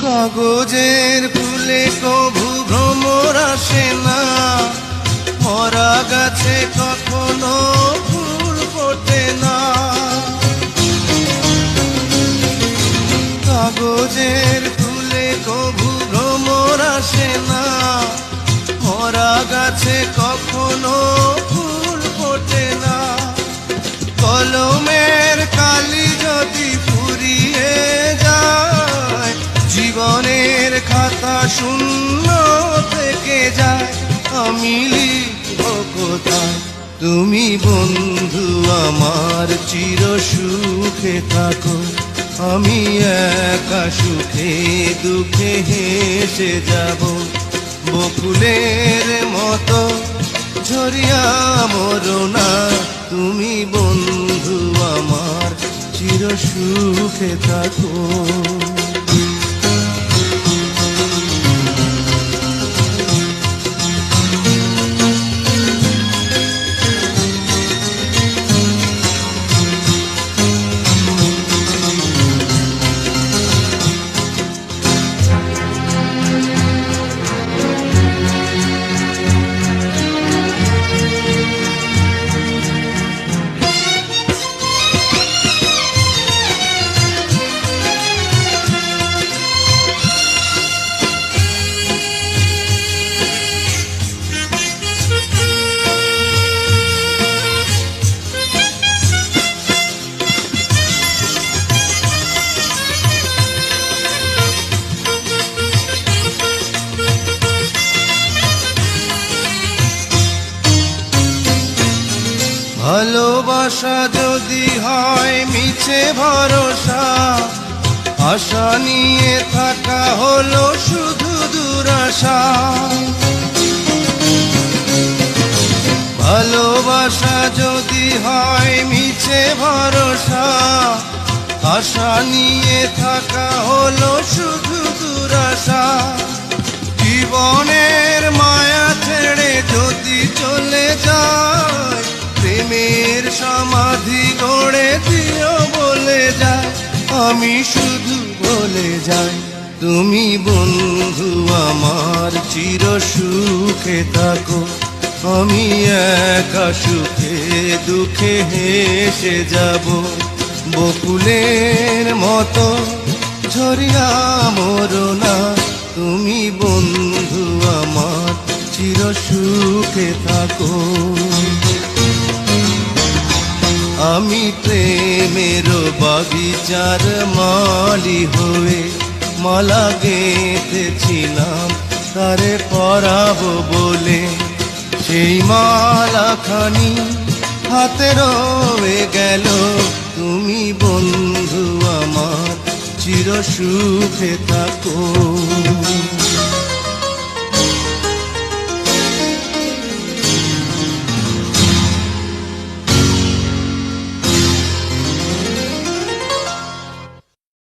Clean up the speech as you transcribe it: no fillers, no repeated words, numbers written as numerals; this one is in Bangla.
কাগজের ফুলে কভু ভ্রমর আসে না, মরা গাছে কখনো ফুল ফোটে না। কাগজের ফুলে কভু ভ্রমর আসে না, মরা গাছে কখনো ফুল ফোটে না। কলমের কালি যদি ফুরিয়ে যায়, জীবনের খাতা শূন্য থেকে যায়। আমি লিখব কোথায়, তুমি বন্ধু আমার চির সুখে থাকো। আমি একা সুখে দুঃখে হেসে যাব, বকুলের মতো ঝরিয়া মরো না। তুমি বন্ধু আমার চির সুখে থাকো। ভালোবাসা যদি হয় মিছে ভরসা, আশা নিয়ে থাকা হলো শুধু দুরাশা। ভালোবাসা যদি হয় মিছে ভরসা, আশা নিয়ে থাকা হলো শুধু দুরাশা। জীবনের মায়া ছেড়ে যদি চলে যায়, প্রেমের সমাধি গড়ে দিও বলে যায়। আমি শুধু বলে যাই, তুমি বন্ধু আমার চির সুখে থাকো। আমি একা সুখে দুঃখে হেসে যাব, বকুলের মতো ঝরিয়া মরো না। তুমি বন্ধু আমার চির সুখে থাকো। আমি প্রেমের বাগিচার মালি হয়ে মালা গেঁথেছিলাম তারে পরাবো বলে। সেই মালাখানি হাতে রয়ে গেল, তুমি বন্ধু আমার চির সুখে থাকো।